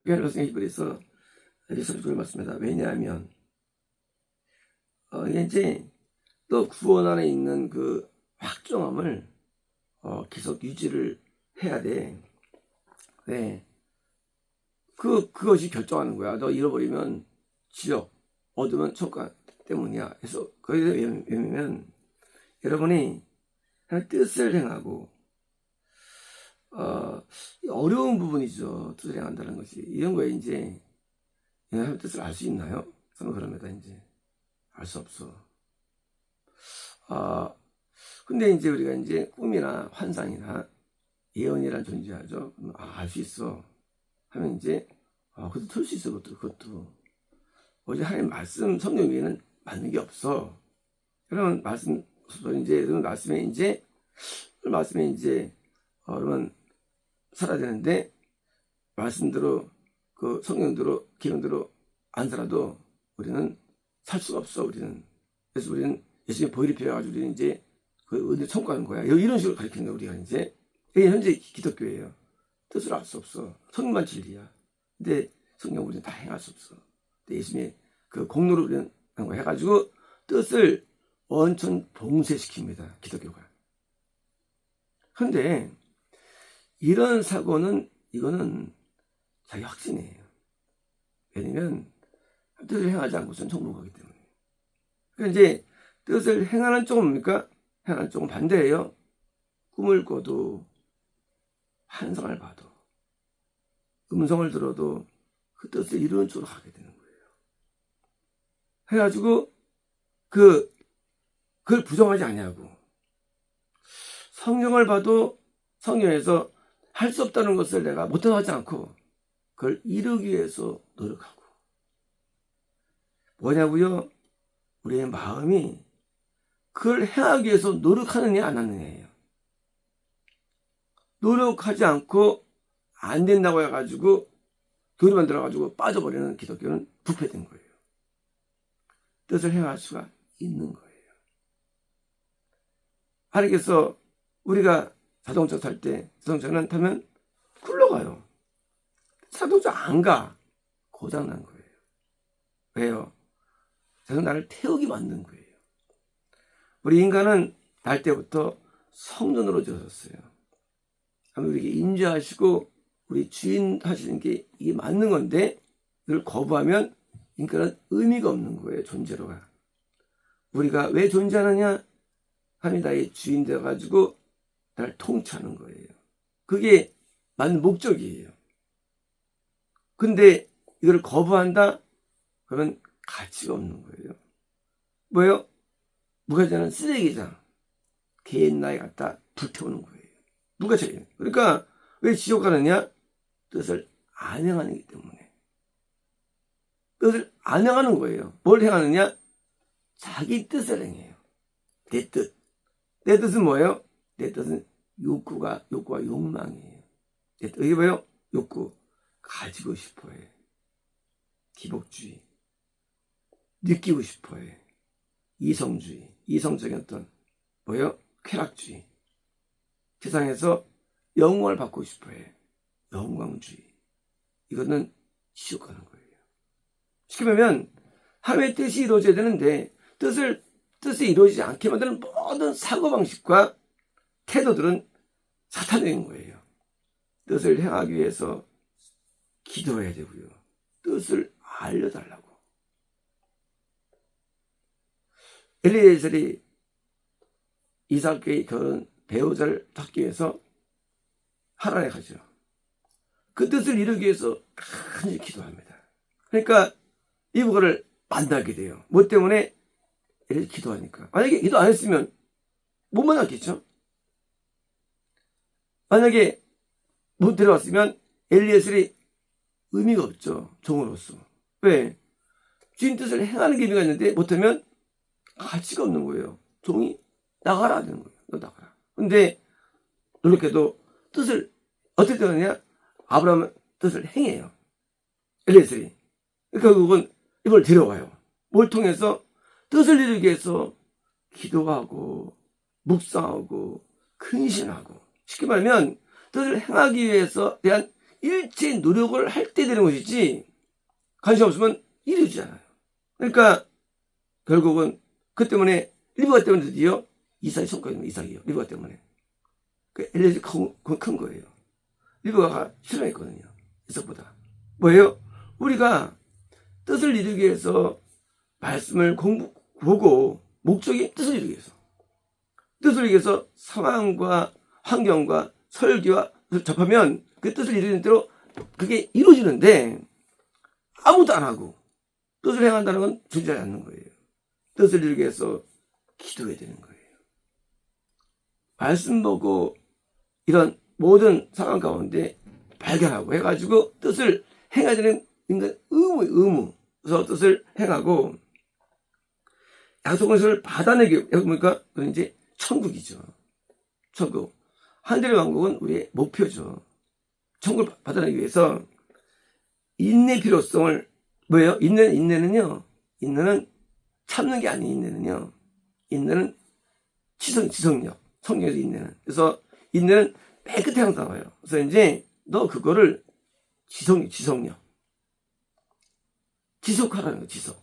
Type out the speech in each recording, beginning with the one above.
베드로서 히브리서 39절 맞습니다. 왜냐하면 이제 또 구원 안에 있는 그 확정함을 계속 유지를 해야 돼. 네. 그것이 결정하는 거야. 너 잃어버리면 지옥, 얻으면 천국 때문이야. 그래서 거기에 왜냐면 여러분이 뜻을 행하고 어려운 부분이죠. 뜻을 행한다는 것이. 이런 거에 이제 하나님의 뜻을 알 수 있나요? 저는 그럽니다. 이제 알 수 없어. 근데 이제 우리가 이제 꿈이나 환상이나 예언이란 존재하죠. 알 수 있어. 하면 이제 그것도 틀 수 있어. 그것도 어제 하나님 말씀 성경 위에는 맞는 게 없어. 그러면 말씀에 여러분 살아야 되는데 말씀대로 그 성경대로 기능대로 안 살아도 우리는 살 수가 없어. 우리는 그래서 우리는 예수님 보혈이 필요해가지고 우리는 이제 그 은혜 청구하는 거야. 이런 식으로 가르치는 거야. 우리가 이제 이게 현재 기독교예요. 뜻을 알 수 없어. 성경만 진리야. 근데 성경 우리는 다 행할 수 없어. 근데 예수님의 그 공로로 우리는 한 거 해가지고 뜻을 원천 봉쇄시킵니다. 기독교가. 근데 이런 사고는 이거는 자기 확신이에요. 왜냐면 뜻을 행하지 않고선 천국 가기 때문에. 그러니까 이제 뜻을 행하는 쪽은 뭡니까? 행하는 쪽은 반대예요. 꿈을 꿔도 환상을 봐도 음성을 들어도 그 뜻을 이루는 쪽으로 가게 되는 거예요. 해가지고 그걸 부정하지 않냐고. 성경을 봐도 성경에서 할 수 없다는 것을 내가 못하고 하지 않고 그걸 이루기 위해서 노력하고. 뭐냐고요? 우리의 마음이 그걸 행하기 위해서 노력하느냐 안 하느냐예요. 노력하지 않고 안 된다고 해가지고 교리만 들어가지고 빠져버리는 기독교는 부패된 거예요. 뜻을 행할 수가 있는 거예요. 하나님께서 우리가 자동차 탈 때 자동차는 타면 굴러가요. 자동차 안 가. 고장난 거예요. 왜요? 자동차 나를 태우게 만든 거예요. 우리 인간은 날 때부터 성전으로 지어졌어요. 우리에게 인자하시고 우리 주인 하시는 게 이게 맞는 건데 이걸 거부하면 인간은 의미가 없는 거예요. 존재로가. 우리가 왜 존재하느냐? 하나님이 나의 주인 되어가지고 나를 통치하는 거예요. 그게 맞는 목적이에요. 근데 이걸 거부한다? 그러면 가치가 없는 거예요. 뭐예요? 무가지는 쓰레기장. 개인 나이 갖다 불태우는 거예요. 누가 죄예요? 그러니까 왜 지옥 가느냐? 뜻을 안 행하기 때문에. 뜻을 안 행하는 거예요. 뭘 행하느냐? 자기 뜻을 행해요. 내 뜻. 내 뜻은 뭐예요? 내 뜻은 욕구와 욕망이에요. 내 뜻, 이게 뭐예요? 욕구. 가지고 싶어 해. 기복주의. 느끼고 싶어 해. 이성주의. 이성적인 어떤, 뭐예요? 쾌락주의. 세상에서 영광을 받고 싶어 해. 영광주의. 이거는 지옥 가는 거예요. 쉽게 말하면, 하나님의 뜻이 이루어져야 되는데, 뜻이 이루어지지 않게 만드는 모든 사고방식과 태도들은 사탄적인 거예요. 뜻을 행하기 위해서 기도해야 되고요. 뜻을 알려달라고. 엘리에셀이 이삭의 결혼 배우자를 찾기 위해서 하란에 가죠. 그 뜻을 이루기 위해서 간절히 기도합니다. 그러니까 이브가를 만나게 돼요. 뭐 때문에? 이렇게 기도하니까. 만약에 기도 안 했으면 못 만났겠죠? 만약에 못 데려왔으면 엘리에셀이 의미가 없죠. 종으로서. 왜? 주인 뜻을 행하는 게 의미가 있는데 못하면 가치가 없는 거예요. 종이 나가라 하는 거예요. 너 나가라. 근데 놀랍게도 뜻을 어떻게 하느냐? 아브라함은 뜻을 행해요. 엘리에셀이. 결국은 이걸 데려와요. 뭘 통해서? 뜻을 이루기 위해서 기도하고 묵상하고 근신하고 쉽게 말하면 뜻을 행하기 위해서 대한 일체 노력을 할 때 되는 것이지 관심 없으면 이루어지지 않아요. 그러니까 결국은 그 때문에 리브가 때문에 드디어 이삭이 손거든요. 이삭이요. 리브가 때문에. 그 엘리에셀이 큰 거예요. 리브가가 실망했거든요. 이삭보다. 뭐예요? 우리가 뜻을 이루기 위해서 말씀을 보고 목적이 뜻을 이루기 위해서. 뜻을 이루기 위해서 상황과 환경과 설교와 접하면 그 뜻을 이루는 대로 그게 이루어지는데 아무도 안 하고 뜻을 행한다는 건 존재하지 않는 거예요. 뜻을 이루기 위해서 기도해야 되는 거예요. 말씀 보고 이런 모든 상황 가운데 발견하고 해가지고 뜻을 행해야 되는 인간 의무. 그래서 뜻을 행하고 약속을 받아내기, 뭡니까? 그건 이제 천국이죠. 천국. 하늘의 왕국은 우리의 목표죠. 천국을 받아내기 위해서 인내 필요성을, 뭐예요? 인내는요, 인내는 참는 게 아닌 인내는요, 인내는 지성력. 성경에서 인내는. 그래서 인내는 맨 끝에 항상 나와요. 그래서 이제 너 그거를 지성력. 지속하라는 거예요, 지속.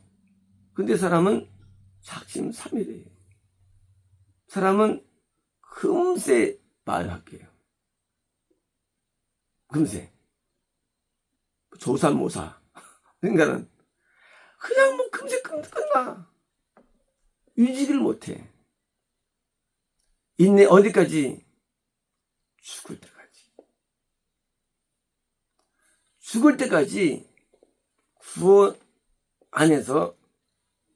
근데 사람은 작심삼일이에요. 사람은 금세 말할게요. 금세. 조삼모사. 그러니까는 그냥 뭐 금세 끝나. 유지를 못해. 인내 어디까지? 죽을 때까지. 죽을 때까지 구원 안에서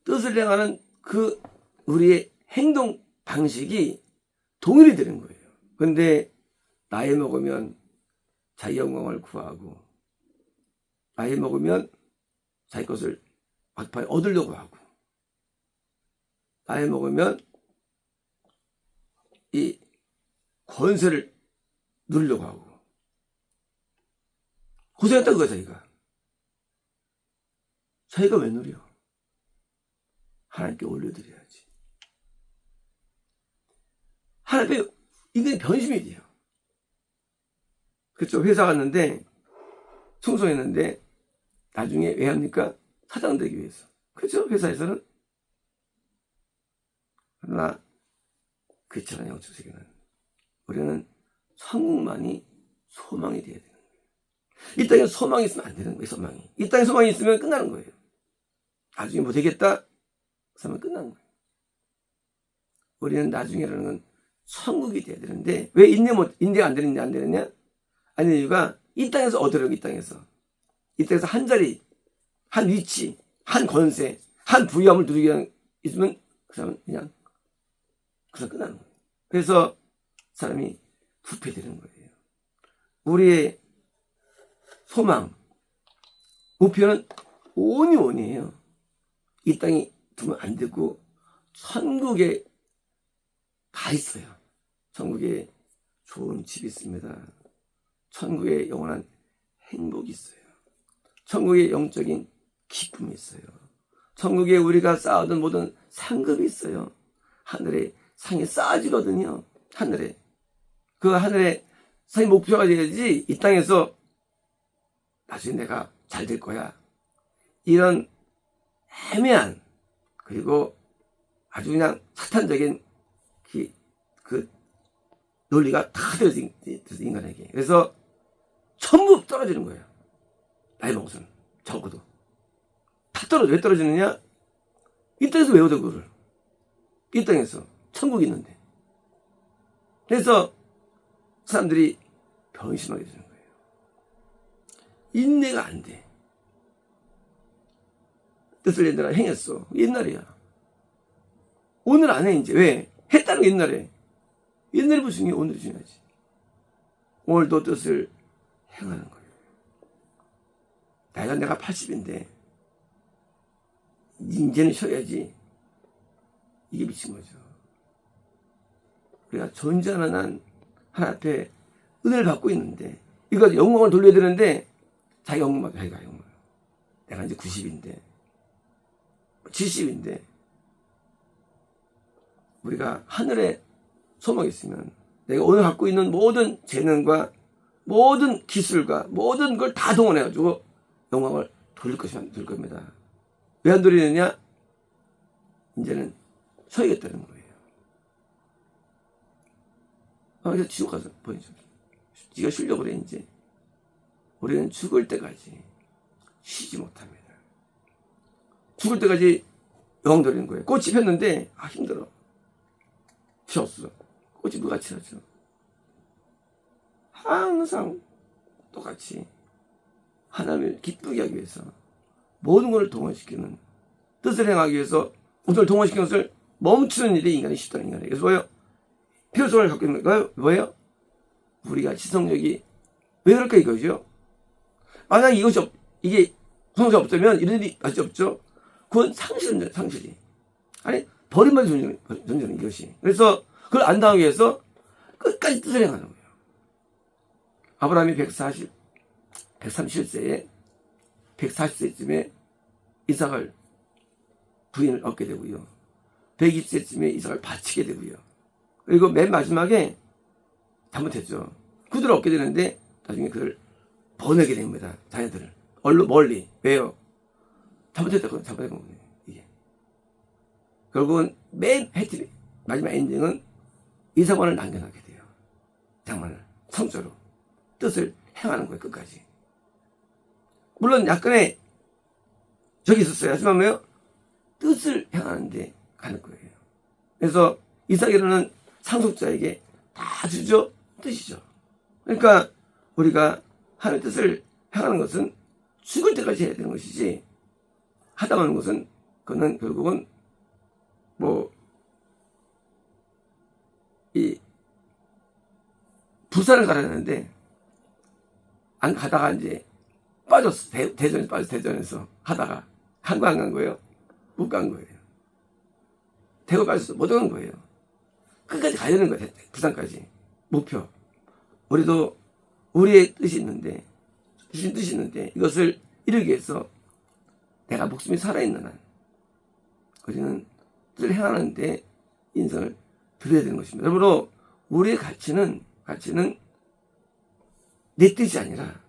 뜻을 행하는 그 우리의 행동 방식이 동일이 되는 거예요. 그런데 나이 먹으면 자기 영광을 구하고 나이 먹으면 자기 것을 막판에 얻으려고 하고 나이 먹으면 이 권세를 누리려고 하고 고생했다 그거야 자기가 왜 누려? 하나님께 올려드려야지. 하나님께 인간이 변심이 돼요. 그렇죠. 회사 갔는데 충성했는데 나중에 왜 합니까? 사장 되기 위해서. 그렇죠. 회사에서는. 그러나 그렇지 않아요. 영적 세계는. 우리는 천국만이 소망이 돼야 되는 거예요. 이 땅에 소망이 있으면 안 되는 거예요. 소망이. 이 땅에 소망이 있으면 끝나는 거예요. 나중에 뭐 되겠다? 그러면 끝나는 거예요. 우리는 나중에라는 건 천국이 돼야 되는데 왜 인내가 안 되느냐? 아니 이유가 이 땅에서 얻으려고 이 땅에서 한 자리, 한 위치, 한 권세, 한 부유함을 누리기 위한 있으면 그 사람은 그냥 끝나는 거예요. 그래서 사람이 부패되는 거예요. 우리의 소망, 목표는 온이에요. 이 땅이 두면 안 되고 천국에 다 있어요. 천국에 좋은 집이 있습니다. 천국에 영원한 행복이 있어요. 천국에 영적인 기쁨이 있어요. 천국에 우리가 쌓아둔 모든 상급이 있어요. 하늘에 상이 쌓아지거든요. 하늘에. 그 하늘에 상이 목표가 돼야지 이 땅에서 나중에 내가 잘 될 거야. 이런 애매한 그리고 아주 그냥 사탄적인 그 논리가 다 들어서 인간에게. 그래서 전부 떨어지는 거예요. 나이 먹어서는 적어도 다 떨어져. 왜 떨어지느냐? 이 땅에서 왜 얻어 그거를? 이 땅에서 천국이 있는데. 그래서 사람들이 변심하게 되는 거예요. 인내가 안 돼. 뜻을 얘들아 행했어. 옛날이야. 오늘 안 해 이제. 왜? 했다는 게 옛날에. 옛날이 무슨 중요해? 오늘이 중요하지. 오늘도 뜻을 행하는 거예요. 내가 80인데 이제는 쉬어야지. 이게 미친 거죠. 우리가 존재하는 한 하나님 앞에 은혜를 받고 있는데 이거 영광을 돌려야 되는데 자기 영광 자기가 영광. 내가 이제 90인데 70인데 우리가 하늘에 소망이 있으면 내가 오늘 갖고 있는 모든 재능과 모든 기술과 모든 걸 다 동원해가지고 영광을 돌릴 겁니다. 왜 안 돌리느냐? 이제는 서야겠다는 거예요. 그래서 지옥 가서 보내죠. 네가 쉬려고 그래. 이제 우리는 죽을 때까지 쉬지 못합니다. 죽을 때까지 영광 돌리는 거예요. 꽃이 폈는데 힘들어. 피었어. 꽃이 무같이 하죠. 항상 똑같이 하나님을 기쁘게 하기 위해서 모든 것을 동원시키는, 뜻을 행하기 위해서 모든 걸 동원시키는 것을 멈추는 일이 인간이 쉽다는 인간이에요. 그래서 뭐예요? 필요성을 갖고 있는 거예요. 뭐예요? 우리가 지성력이 왜 그럴까 이거죠? 만약 이게 구성이 없다면 이런 일이 아직 없죠. 그건 상실이. 아니, 버림받은 존재는 이것이. 그래서 그걸 안 당하기 위해서 끝까지 뜻을 행하는 거예요. 아브라함이 137세에 140세쯤에 이삭을 부인을 얻게 되고요. 120세쯤에 이삭을 바치게 되고요. 그리고 맨 마지막에 잘못했죠. 그들을 얻게 되는데 나중에 그를 보내게 됩니다. 자녀들을. 멀리. 왜요? 잘못했다고 잘못한 거예요. 이게. 결국은 맨 해티 마지막 엔딩은 이삭만을 남겨놓게 돼요. 장만을 성자로 뜻을 행하는 거예요. 끝까지. 물론 약간의 적이 있었어요. 하지만 뭐요? 뜻을 행하는데 가는 거예요. 그래서 이삭이라는 상속자에게 다 주죠. 뜻이죠. 그러니까 우리가 하나님의 뜻을 행하는 것은 죽을 때까지 해야 되는 것이지, 하다 마는 것은 그거는 결국은 이 부산을 가려는데 안 가다가 이제 빠졌어. 대전에서 빠졌어. 대전에서 하다가 간 거예요? 못 간 거예요. 대구 빠졌어. 못 간 거예요. 끝까지 가야 되는 거예요. 부산까지. 목표. 우리도 우리의 뜻이 있는데, 주신 뜻이 있는데, 이것을 이루기 위해서 내가 목숨이 살아있는 한 우리는 뜻을 행하는데 인생을 드려야 되는 것입니다. 여러분, 우리의 가치는 내 뜻이 아니라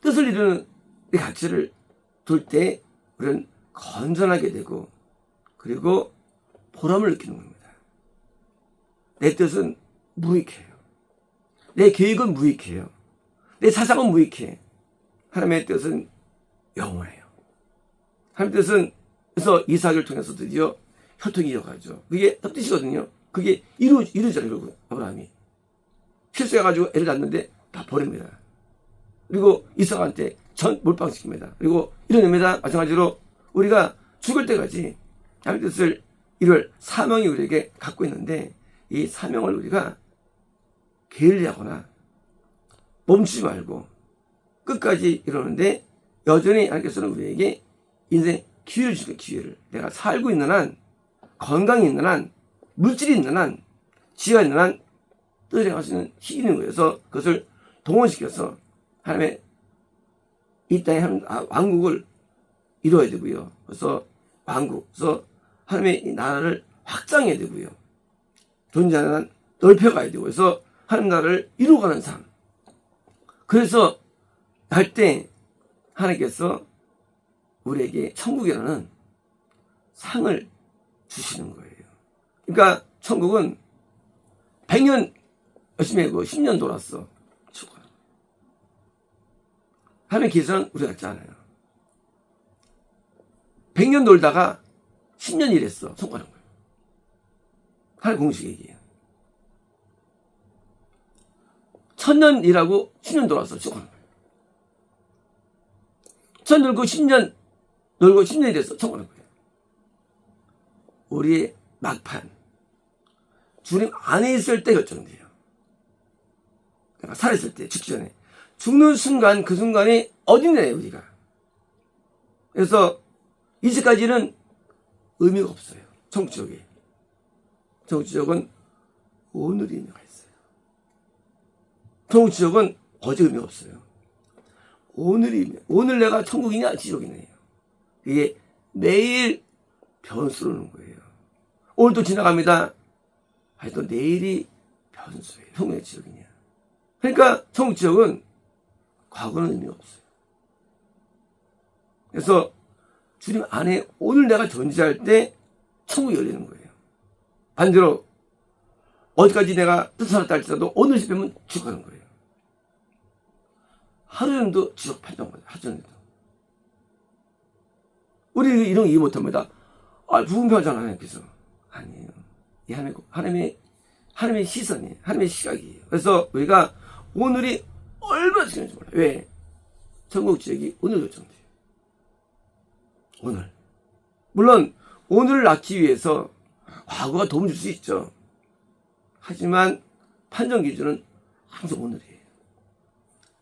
뜻을 이루는 내 가치를 둘 때 우리는 건전하게 되고, 그리고 보람을 느끼는 겁니다. 내 뜻은 무익해요. 내 계획은 무익해요. 내 사상은 무익해. 하나님의 뜻은 영원해요. 하나님의 뜻은, 그래서 이삭을 통해서 드디어 혈통이 이어가죠. 그게 뜻이거든요. 그게 이루어져요. 결국 아브라함이 실수해가지고 애를 낳는데 다 버립니다. 그리고 이삭한테 몰빵시킵니다. 그리고 이뤄냅니다. 마찬가지로 우리가 죽을 때까지 하나님의 뜻을 이룰 사명이 우리에게 갖고 있는데, 이 사명을 우리가 게을리하거나 멈추지 말고 끝까지 이루는데, 여전히 하나님께서는 우리에게 인생 기회를 주세요. 기회를. 내가 살고 있는 한, 건강이 있는 한, 물질이 있는 한, 지혜가 있는 한 뜻을 행할 수 있는 힘이 있는 거예요. 그래서 그것을 동원시켜서 하나님의 이 땅의 왕국을 이루어야 되고요. 그래서 그래서 하나님의 이 나라를 확장해야 되고요. 존재하는 한 넓혀가야 되고, 그래서 하나님 나라를 이루어가는 삶. 그래서 할 때 하나님께서 우리에게 천국이라는 상을 주시는 거예요. 그러니까 천국은 100년 열심히 하고 10년 돌았어. 하나님의 계산은 우리 같지 않아요. 100년 놀다가 10년 일했어. 성과는 거예요. 하나님 공식 얘기예요. 1000년 일하고 10년 돌아서 성과는 거예요. 1000년 놀고 10년 놀고 10년 일했어. 성과는 거예요. 우리의 막판, 주님 안에 있을 때 결정돼요. 그러니까 살아있을 때, 죽기 전에. 죽는 순간, 그 순간이 어딨냐요, 우리가. 그래서 이제까지는 의미가 없어요. 천국지옥에. 천국지옥은 오늘이 의미가 있어요. 천국지옥은 어제 의미가 없어요. 오늘 내가 천국이냐 지옥이냐. 이게 매일 변수로는 거예요. 오늘도 지나갑니다. 아니 또 내일이 변수예요. 천국이냐 지옥이냐. 그러니까 천국 지역은 과거는 의미가 없어요. 그래서 주님 안에 오늘 내가 존재할 때 천국이 열리는 거예요. 반대로 어디까지 내가 뜻을 살았다 할지라도 오늘 집에면 지옥하는 거예요. 하루 정도 지옥 판정받아요. 하루 정도. 우리 이런 거 이해 못합니다. 부흥표하잖아요. 하나님께서. 아니에요. 이 하나님의 시선이에요. 하나님의 시각이에요. 그래서 우리가 오늘이 얼마나 중요한지 몰라요. 왜? 천국 지역이 오늘 결정돼요. 오늘. 물론 오늘을 낳기 위해서 과거가 도움 줄 수 있죠. 하지만 판정 기준은 항상 오늘이에요.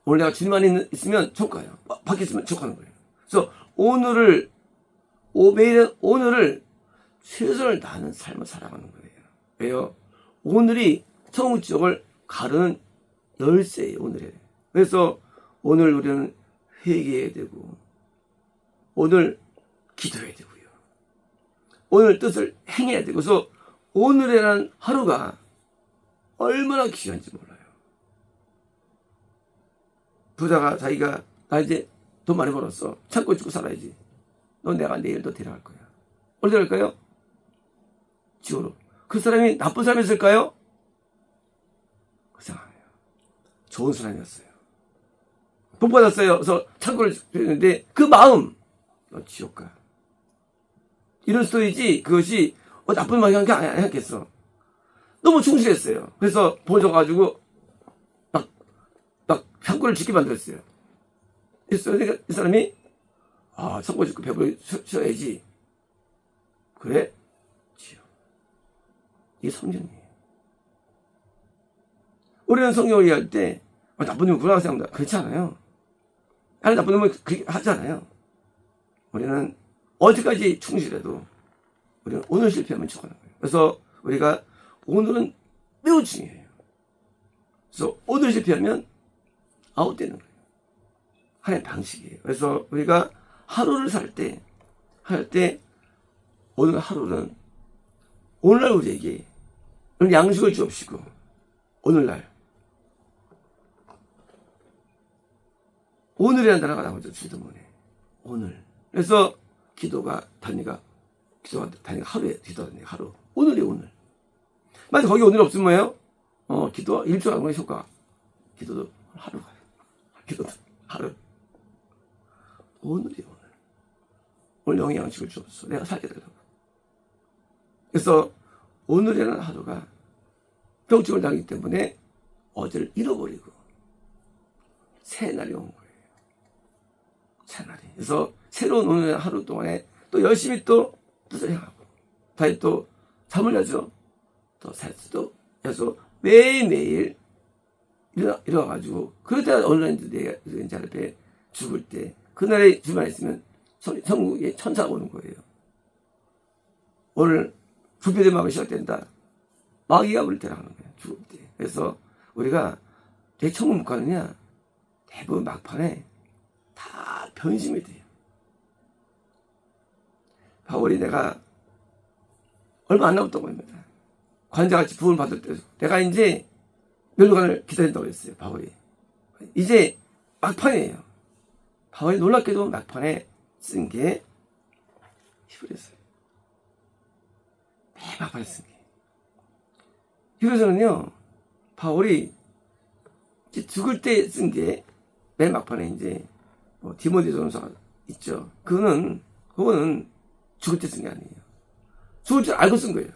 오늘 내가 주님 안에 있으면 천국 가요. 밖에 있으면 천국 가는 거예요. 그래서 매일 오늘을 최선을 다하는 삶을 살아가는 거예요. 왜요? 오늘이 천국 지역을 가르는 열쇠예요. 오늘에. 그래서 오늘 우리는 회개해야 되고 오늘 기도해야 되고요. 오늘 뜻을 행해야 되고 그래서 오늘이라는 하루가 얼마나 귀한지 몰라요. 부자가 자기가 나 이제 돈 많이 벌었어. 창고 짓고 살아야지. 넌 내가 내일 너 데려갈 거야. 어디 데려갈까요? 지옥으로. 그 사람이 나쁜 사람이었을까요? 그 생각해요. 좋은 사람이었어요. 복 받았어요. 그래서 창고를 했는데 그 마음 너 지옥 가. 이런 스토리지 그것이 나쁜 말이 한 게 아니었겠어. 너무 충실했어요. 그래서 돈 줘가지고 막 창고를 짓게 만들었어요. 그러니까 이 사람이 창고 짓고 배불리 쉬어야지. 그래? 지옥. 이게 성경이에요. 우리는 성경을 이해할 때 나쁜 놈이구나 생각합니다. 그렇지 않아요. 아니 나쁜 놈은 그렇게 하지 않아요. 우리는 어디까지 충실해도 우리는 오늘 실패하면 죽어가는 거예요. 그래서 우리가 오늘은 매우 중요해요. 그래서 오늘 실패하면 아웃되는 거예요. 하나의 방식이에요. 그래서 우리가 하루를 할 때 오늘 하루는 오늘날 우리에게 오늘 양식을 주옵시고 오늘이라는 단어가 나오죠. 주도문에 오늘. 그래서 기도가 단위가 하루에 기도하는 하루. 오늘이 오늘. 만약 거기 오늘 없으면 뭐예요? 기도 일주일 하는 거예요. 효과. 기도도 하루 가요. 기도도 하루. 오늘이 오늘. 오늘 영의 양식을 주었어. 내가 살게 되려고. 그래서 오늘이라는 하루가 병증을 당하기 때문에 어제를 잃어버리고 새 날이 온 거예요. 새 날이. 그래서 새로운 오늘 하루 동안에 또 열심히 또 뜻을 행하고 다시 또 잠을 자죠. 또 살수도 해서 매일매일 일어나가지고 그럴 때 어느 날인지 내가 제 앞에 죽을 때 그날에 주변에 있으면 천국에 천사가 오는 거예요. 오늘 부패된 마음이 시작된다. 마귀가 우리를 데려가는 거예요. 죽을 때. 그래서 우리가 내 천국 못 가느냐? 대부분 막판에 다 변심이 돼요. 바울이 내가 얼마 안 남았다고 합니다. 관자같이 부흥을 받을 때 내가 이제 멸류관을 기다린다고 했어요. 바울이. 이제 막판이에요. 바울이 놀랍게도 막판에 쓴 게 히브리서예요. 맨 막판에 쓴 게. 히브리서는요, 바울이 이제 죽을 때 쓴 게 맨 막판에 이제 디모데전서가 있죠. 그거는 죽을 때 쓴 게 아니에요. 죽을 줄 알고 쓴 거예요.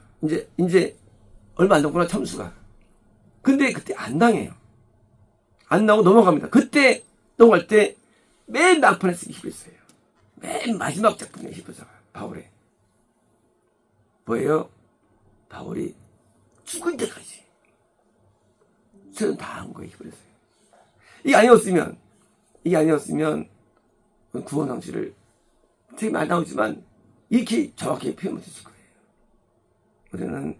이제 얼마 안 남구나 참수가. 근데 그때 안 당해요. 안 나오고 넘어갑니다. 그때 넘어갈 때 맨 막판에 쓴 게 히브리서예요. 맨 마지막 작품의 히브리서가 바울의. 뭐예요? 바울이 죽을 때까지 최선 다한 거예요. 히브리서예요. 이게 아니었으면 구원 상실을 되게 많이 나오지만 이렇게 정확히 표현 못했을 거예요. 우리는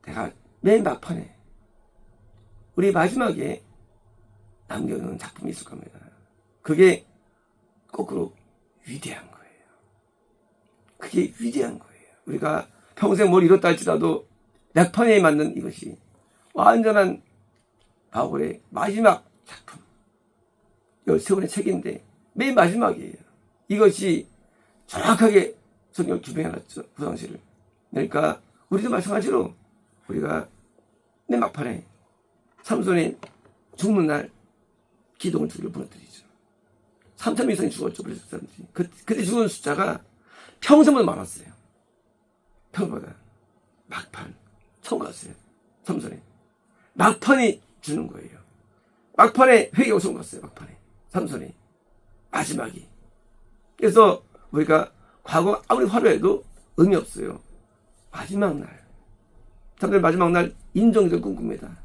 내가 맨 막판에 우리 마지막에 남겨놓은 작품이 있을 겁니다. 그게 거꾸로 위대한 거예요. 그게 위대한 거예요. 우리가 평생 뭘 이뤘다 할지라도 막판에 맞는 이것이 완전한 바울의 마지막 작품 13권의 책인데 맨 마지막이에요. 이것이 정확하게 성경을 규명해놨죠. 그 당시를. 그러니까 우리도 마찬가지로 우리가 맨 막판에 삼손이 죽는 날 기둥을 두 개를 부러뜨리죠. 3천 이상이 죽었죠. 그래서 사람들이. 그때 죽은 숫자가 평소보다 많았어요. 평소보다. 막판. 처음 갔어요. 삼손이. 막판이 주는 거예요. 막판에 회개가 처음 갔어요. 막판에. 삼손이. 마지막이. 그래서 우리가 과거 아무리 화려해도 의미 없어요. 마지막 날. 사람들 마지막 날 임종들 꿈꿉니다.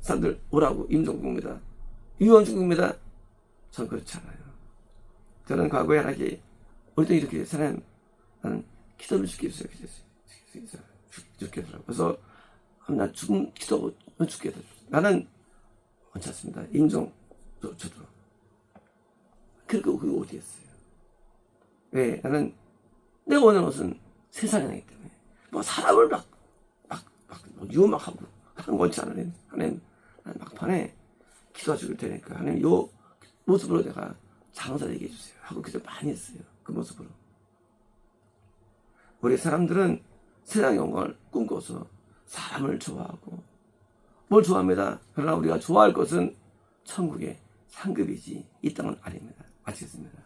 사람들 오라고 임종 꿈꿉니다. 유언 꿈꿉니다. 전 그렇지 않아요. 저는 과거에 하나님께 우리도 이렇게 사람 나는 기도를 죽게 해주세요. 죽게 해주라고. 그래서 나 죽음 기도하고 죽게 해주세요. 나는 괜찮습니다. 임종 저도. 그리고 그게 어디였어요? 왜? 나는 내가 원하는 것은 세상에 나기 때문에 뭐 사람을 막 유혹하고 하는 거 원치 않으면 하나님 나는 막판에 기도가 죽을 테니까 하나님 요 모습으로 내가 장사되게 해주세요 하고 그저 많이 했어요. 그 모습으로. 우리 사람들은 세상의 영광을 꿈꿔서 사람을 좋아하고 뭘 좋아합니다. 그러나 우리가 좋아할 것은 천국의 상급이지 이 땅은 아닙니다. 마치겠습니다.